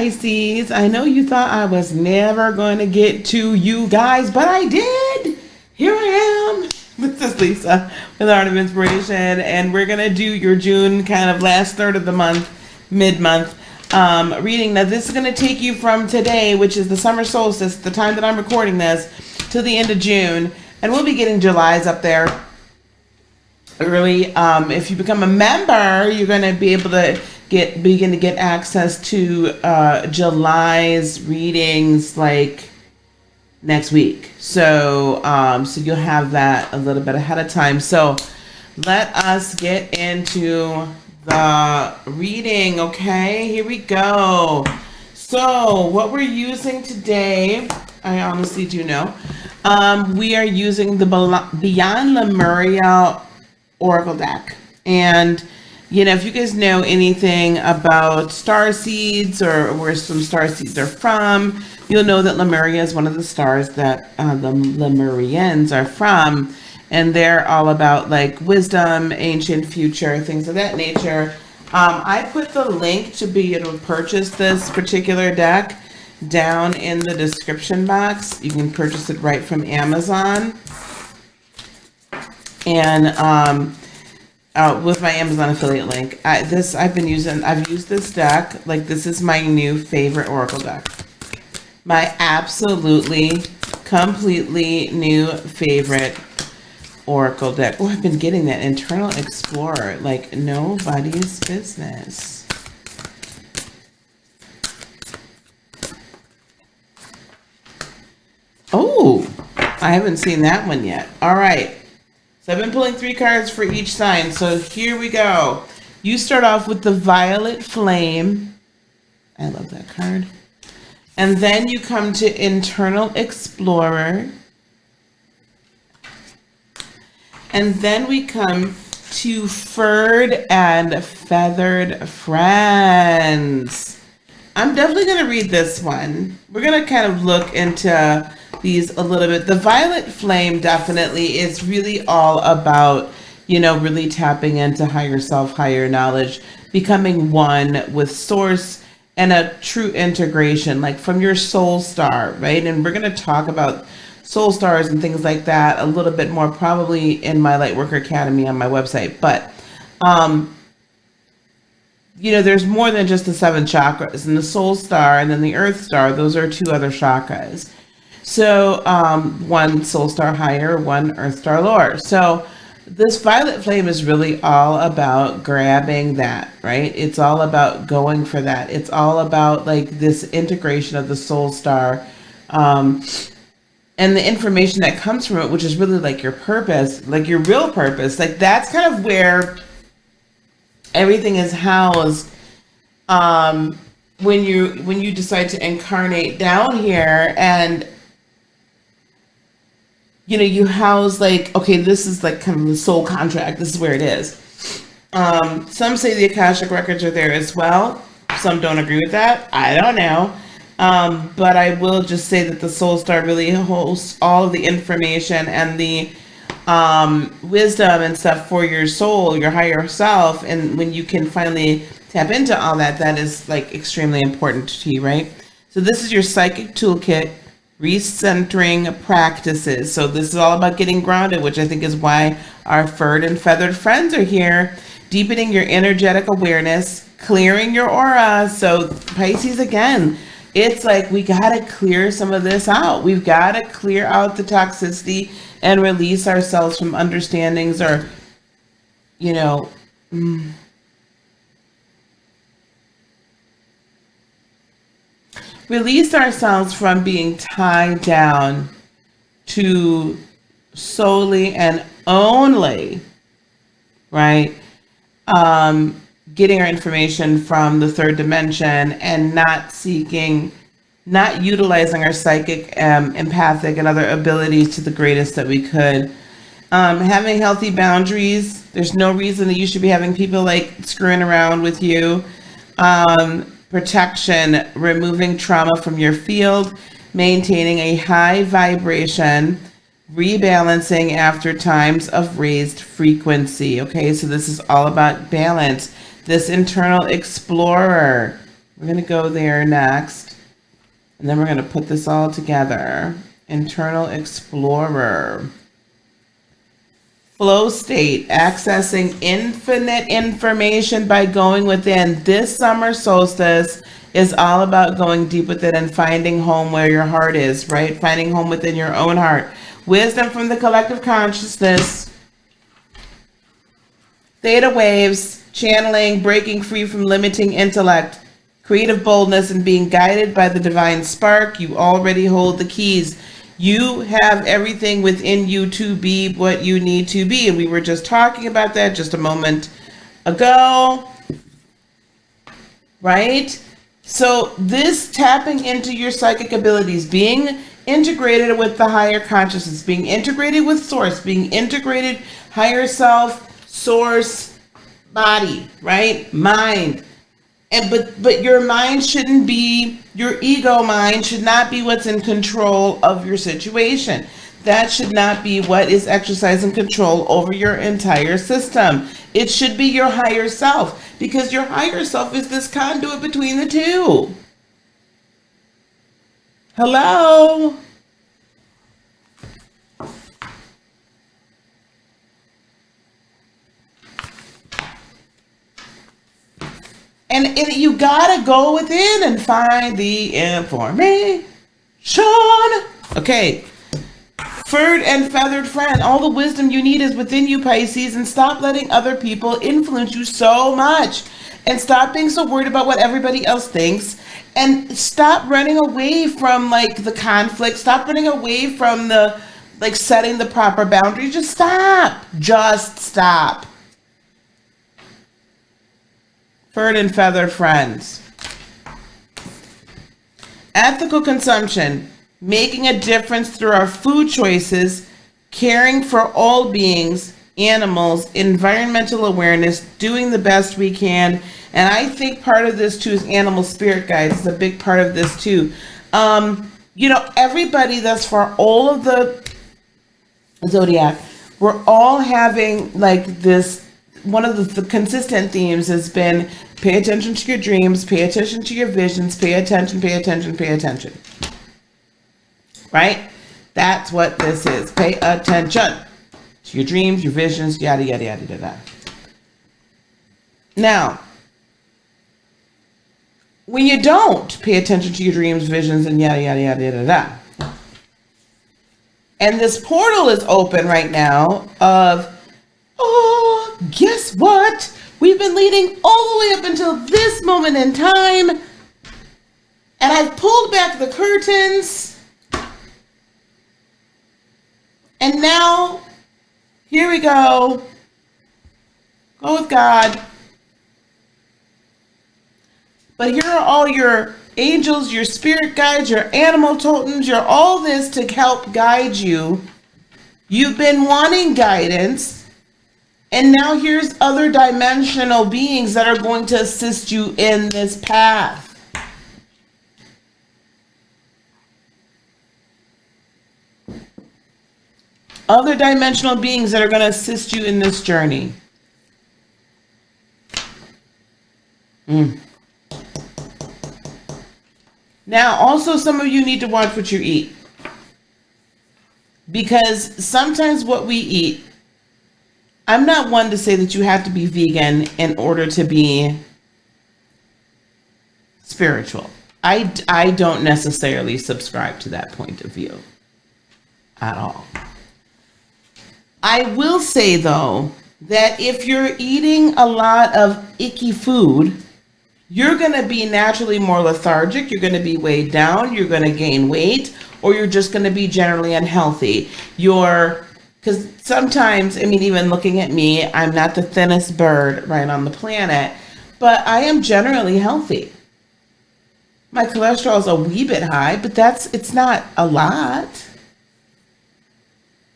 Pisces. I know you thought I was never going to get to you guys, but I did. Here I am. This is Lisa with Art of Inspiration, and we're going to do your June kind of last third of the month, mid-month reading. Now, this is going to take you from today, which is the summer solstice, the time that I'm recording this, till the end of June, and we'll be getting July's up there early. If you become a member, you're going to be able to begin to get access to July's readings like next week. So so you'll have that a little bit ahead of time. So let us get into the reading. Okay, here we go. So what we're using today, I honestly do know, we are using the Beyond Lemuria Oracle deck. And you know, if you guys know anything about star seeds or where some star seeds are from, you'll know that Lemuria is one of the stars that the Lemurians are from. And they're all about like wisdom, ancient future, things of that nature. I put the link to be able to purchase this particular deck down in the description box. You can purchase it right from Amazon. And with my Amazon affiliate link. I've used this deck. Like, this is my new favorite Oracle deck. My absolutely, completely new favorite Oracle deck. Oh, I've been getting that Internal Explorer like nobody's business. Oh, I haven't seen that one yet. All right. So I've been pulling 3 cards for each sign. So here we go. You start off with the Violet Flame. I love that card. And then you come to Internal Explorer. And then we come to Furred and Feathered Friends. I'm definitely going to read this one. We're going to kind of look into these a little bit. The Violet Flame definitely is really all about, you know, really tapping into higher self, higher knowledge, becoming one with source and a true integration, like from your soul star, right? And we're going to talk about soul stars and things like that a little bit more probably in my Lightworker Academy on my website. But, you know, there's more than just the 7 chakras, and the soul star and then the earth star. Those are 2 other chakras. So one soul star higher, one earth star lower. So this Violet Flame is really all about grabbing that, right? It's all about going for that. It's all about like this integration of the soul star and the information that comes from it, which is really like your purpose, like your real purpose. Like that's kind of where everything is housed when you decide to incarnate down here. And you know, you house like, okay, this is like kind of the soul contract. This is where it is. Some say the Akashic records are there as well. Some don't agree with that. I don't know. But I will just say that the soul star really holds all of the information and the wisdom and stuff for your soul, your higher self. And when you can finally tap into all that, that is like extremely important to you, right? So this is your psychic toolkit, recentering practices. So this is all about getting grounded, which I think is why our furred and feathered friends are here. Deepening your energetic awareness, clearing your aura. So Pisces, again, it's like we got to clear some of this out. We've got to clear out the toxicity and release ourselves from understandings or, you know, release ourselves from being tied down to solely and only, right, getting our information from the 3rd dimension and not utilizing our psychic, empathic, and other abilities to the greatest that we could. Having healthy boundaries. There's no reason that you should be having people like screwing around with you. Protection, removing trauma from your field, maintaining a high vibration, rebalancing after times of raised frequency. Okay, so this is all about balance. This internal explorer, We're going to go there next. And then we're going to put this all together. Internal Explorer. Flow state, accessing infinite information by going within. This summer solstice is all about going deep within and finding home where your heart is, right? Finding home within your own heart. Wisdom from the collective consciousness. Theta waves, channeling, breaking free from limiting intellect. Creative boldness and being guided by the divine spark. You already hold the keys. You have everything within you to be what you need to be. And we were just talking about that just a moment ago, right? So this tapping into your psychic abilities, being integrated with the higher consciousness, being integrated with source, being integrated higher self, source, body, right? Mind. And but your mind shouldn't be, your ego mind should not be what's in control of your situation. That should not be what is exercising control over your entire system. It should be your higher self, because your higher self is this conduit between the two. Hello? And you gotta go within and find the information. Okay. Furred and feathered friend, all the wisdom you need is within you, Pisces, and stop letting other people influence you so much. And stop being so worried about what everybody else thinks. And stop running away from like the conflict. Stop running away from the like setting the proper boundaries. Just stop. Just stop. Furred and feathered friends. Ethical consumption. Making a difference through our food choices. Caring for all beings, animals, environmental awareness, doing the best we can. And I think part of this too is animal spirit guides. It's a big part of this too. You know, everybody thus far, all of the zodiac, we're all having like this. One of the consistent themes has been pay attention to your dreams, pay attention to your visions, pay attention, pay attention, pay attention. Right? That's what this is. Pay attention to your dreams, your visions, yada, yada, yada, yada. Now, when you don't pay attention to your dreams, visions, and yada, yada, yada, yada, yada, and this portal is open right now of, oh, guess what? We've been leading all the way up until this moment in time. And I've pulled back the curtains. And now, here we go. Go with God. But here are all your angels, your spirit guides, your animal totems, your all this to help guide you. You've been wanting guidance. And now here's other dimensional beings that are going to assist you in this path. Other dimensional beings that are going to assist you in this journey. Now, also some of you need to watch what you eat. Because sometimes what we eat, I'm not one to say that you have to be vegan in order to be spiritual. I don't necessarily subscribe to that point of view at all. I will say, though, that if you're eating a lot of icky food, you're going to be naturally more lethargic. You're going to be weighed down. You're going to gain weight, or you're just going to be generally unhealthy. Because sometimes, I mean, even looking at me, I'm not the thinnest bird right on the planet, but I am generally healthy. My cholesterol is a wee bit high, but it's not a lot.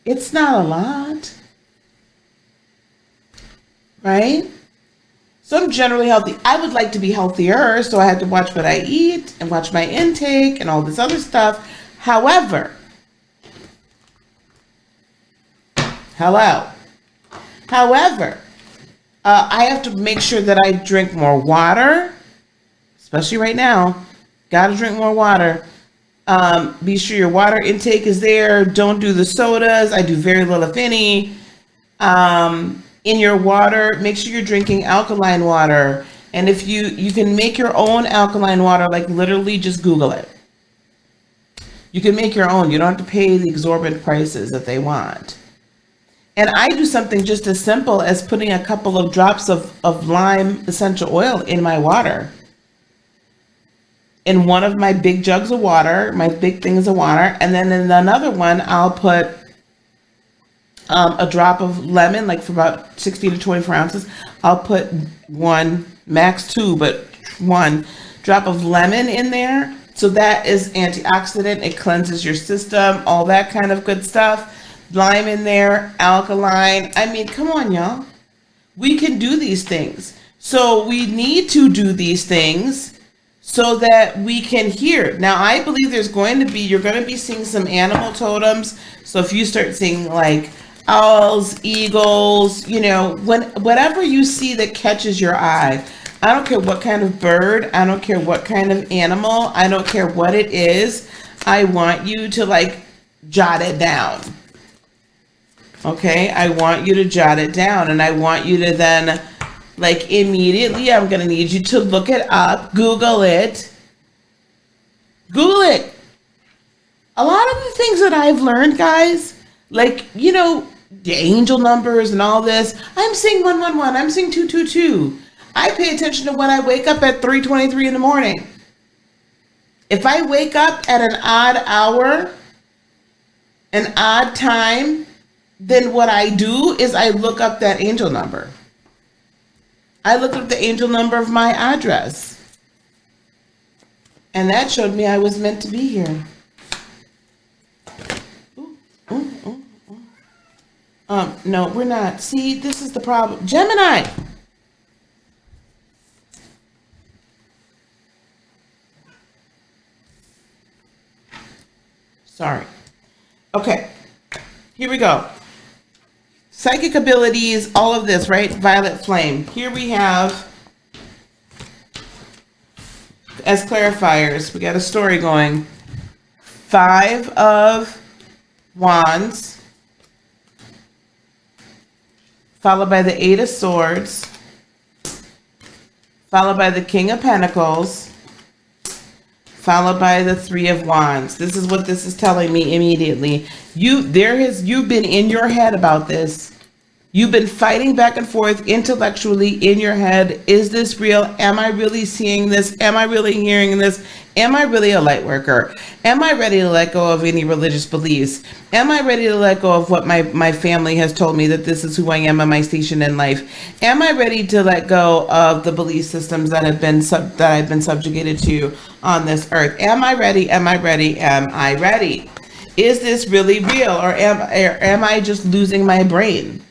It's not a lot. Right? So I'm generally healthy. I would like to be healthier, so I had to watch what I eat and watch my intake and all this other stuff. However, I have to make sure that I drink more water, especially right now. Got to drink more water. Be sure your water intake is there. Don't do the sodas. I do very little, if any. In your water, make sure you're drinking alkaline water. And if you can make your own alkaline water, like literally just Google it. You can make your own. You don't have to pay the exorbitant prices that they want. And I do something just as simple as putting a couple of drops of lime essential oil in my water. In one of my big jugs of water, my big things of water. And then in another one, I'll put a drop of lemon, like for about 16 to 24 ounces. I'll put one, max two, but one drop of lemon in there. So that is antioxidant. It cleanses your system, all that kind of good stuff. Lime in there, alkaline. I mean, come on, y'all. We can do these things. So we need to do these things so that we can hear. Now, I believe you're going to be seeing some animal totems. So if you start seeing like owls, eagles, whatever you see that catches your eye, I don't care what kind of bird, I don't care what kind of animal, I don't care what it is. I want you to like jot it down. Okay, I want you to jot it down, and I want you to then, like, immediately, I'm going to need you to look it up, Google it. Google it. A lot of the things that I've learned, guys, like, the angel numbers and all this, I'm seeing 111, I'm seeing 222. I pay attention to when I wake up at 3:23 in the morning. If I wake up at an odd hour, an odd time, then what I do is I look up that angel number. I looked up the angel number of my address. And that showed me I was meant to be here. No, we're not. See, this is the problem. Gemini. Sorry. Okay. Here we go. Psychic abilities, all of this, right? Violet flame. Here we have, as clarifiers, we got a story going. 5 of Wands, followed by the 8 of Swords, followed by the King of Pentacles, followed by the 3 of Wands. This is what this is telling me immediately. You've been in your head about this. You've been fighting back and forth intellectually in your head. Is this real? Am I really seeing this? Am I really hearing this? Am I really a light worker? Am I ready to let go of any religious beliefs? Am I ready to let go of what my family has told me that this is who I am and my station in life? Am I ready to let go of the belief systems that I've been subjugated to on this earth? Am I ready? Am I ready? Am I ready? Is this really real, or am I just losing my brain?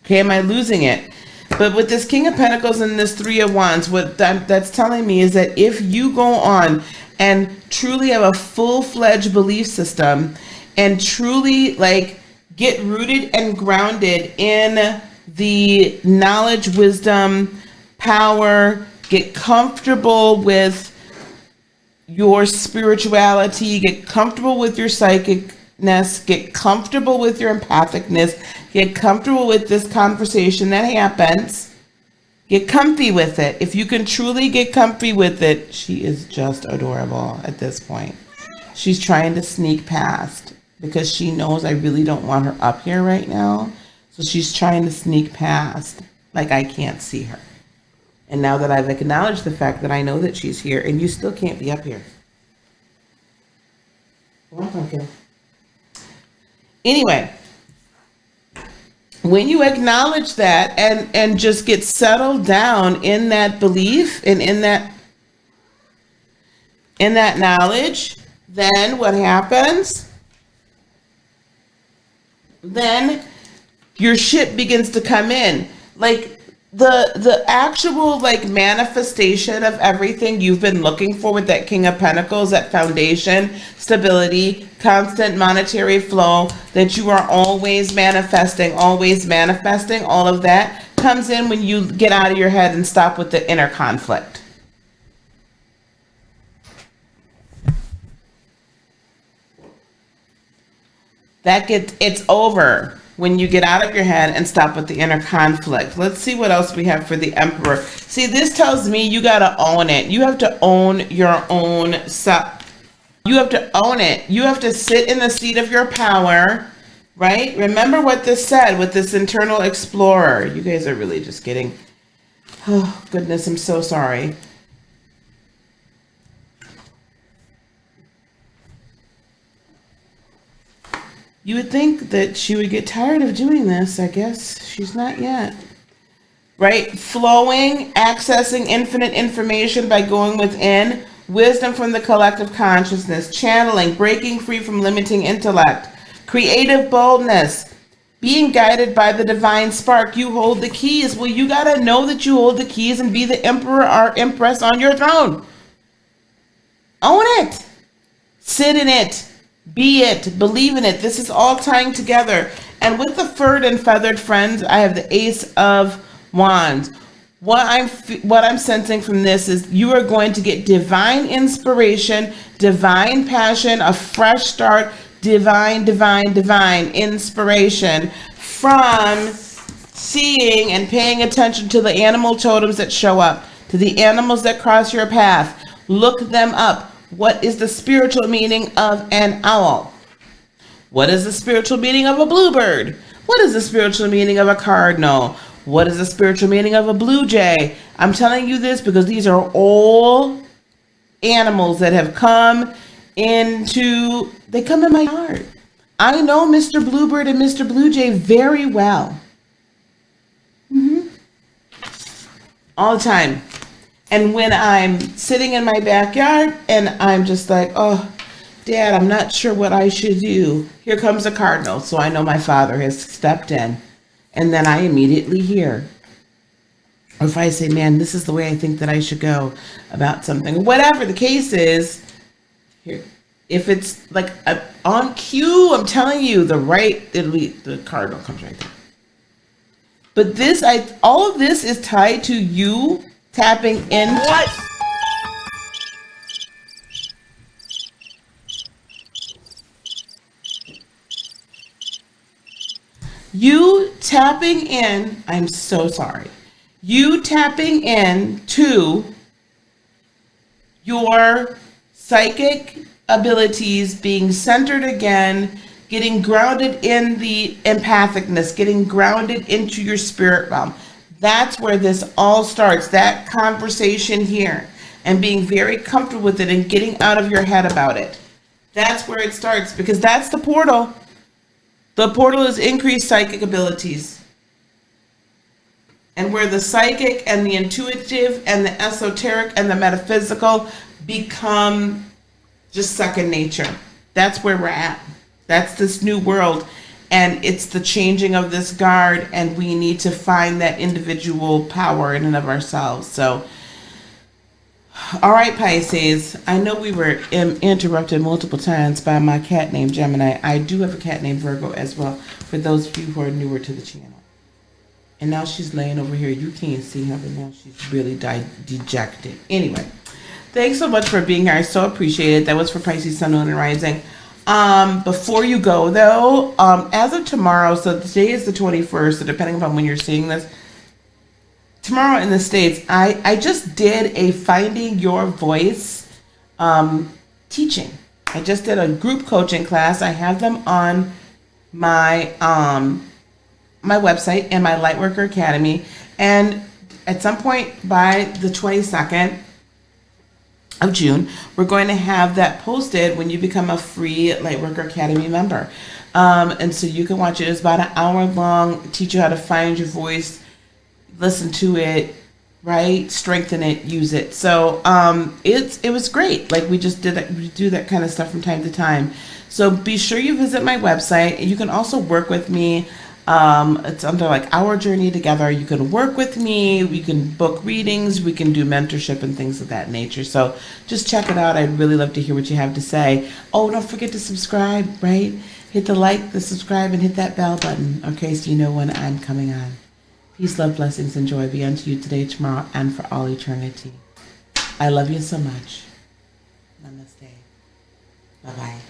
Okay, am I losing it? But with this King of Pentacles and this 3 of Wands, what that's telling me is that if you go on and truly have a full-fledged belief system and truly like get rooted and grounded in the knowledge, wisdom, power, get comfortable with your spirituality, get comfortable with your psychicness, get comfortable with your empathicness, get comfortable with this conversation that happens, get comfy with it. If you can truly get comfy with it, she is just adorable at this point. She's trying to sneak past because she knows I really don't want her up here right now. So she's trying to sneak past like I can't see her. And now that I've acknowledged the fact that I know that she's here, and you still can't be up here. Okay. Anyway, when you acknowledge that and just get settled down in that belief and in that knowledge, then what happens? Then your shit begins to come in. Like the actual like manifestation of everything you've been looking for with that King of Pentacles, that foundation, stability, constant monetary flow that you are always manifesting, all of that comes in when you get out of your head and stop with the inner conflict. It's over when you get out of your head and stop with the inner conflict. Let's see what else we have for the Emperor. See, this tells me you got to own it. You have to own your own self. You have to own it. You have to sit in the seat of your power, right? Remember what this said with this internal explorer. You guys are really just getting, oh goodness, I'm so sorry. You would think that she would get tired of doing this. I guess she's not yet. Right? Flowing, accessing infinite information by going within, wisdom from the collective consciousness, channeling, breaking free from limiting intellect, creative boldness, being guided by the divine spark. You hold the keys. Well, you got to know that you hold the keys and be the emperor or empress on your throne. Own it. Sit in it. Be it. Believe in it. This is all tying together. And with the furred and feathered friends, I have the Ace of Wands. What I'm sensing from this is you are going to get divine inspiration, divine passion, a fresh start, divine inspiration from seeing and paying attention to the animal totems that show up, to the animals that cross your path. Look them up. What is the spiritual meaning of an owl? What is the spiritual meaning of a bluebird? What is the spiritual meaning of a cardinal? What is the spiritual meaning of a blue jay? I'm telling you this because these are all animals that have come in my heart. I know Mr. Bluebird and Mr. Blue Jay very well. All the time. And when I'm sitting in my backyard and I'm just like, oh, Dad, I'm not sure what I should do. Here comes a cardinal. So I know my father has stepped in. And then I immediately hear. Or if I say, man, this is the way I think that I should go about something. Whatever the case is, here, if it's like on cue, I'm telling you, the cardinal comes right there. But all of this is tied to you tapping in. What? You tapping in, I'm so sorry. You tapping in to your psychic abilities, being centered again, getting grounded in the empathicness, getting grounded into your spirit realm. That's where this all starts, that conversation here, and being very comfortable with it and getting out of your head about it. That's where it starts, because that's the portal. The portal is increased psychic abilities. And where the psychic and the intuitive and the esoteric and the metaphysical become just second nature. That's where we're at. That's this new world. And it's the changing of this guard, and we need to find that individual power in and of ourselves. So, all right, Pisces, I know we were interrupted multiple times by my cat named Gemini. I do have a cat named Virgo as well, for those of you who are newer to the channel. And now she's laying over here. You can't see her, but now she's really dejected. Anyway, thanks so much for being here. I so appreciate it. That was for Pisces, Sun, Moon, and Rising. Before you go, though, as of tomorrow, so today is the 21st, so depending upon when you're seeing this, tomorrow in the States, I just did a Finding Your Voice teaching. I just did a group coaching class. I have them on my my website and my Lightworker Academy. And at some point by the 22nd of June, we're going to have that posted when you become a free Lightworker Academy member. And so you can watch it. It's about an hour long, teach you how to find your voice, listen to it, right? Strengthen it, use it. So it was great. Like we just did that, we do that kind of stuff from time to time. So be sure you visit my website. You can also work with me. It's under like Our Journey Together. You can work with me. We can book readings. We can do mentorship and things of that nature. So just check it out. I'd really love to hear what you have to say. Oh, don't forget to subscribe, right? Hit the like, the subscribe, and hit that bell button. Okay, so you know when I'm coming on. Peace, love, blessings, and joy be unto you today, tomorrow, and for all eternity. I love you so much. Namaste. Bye-bye.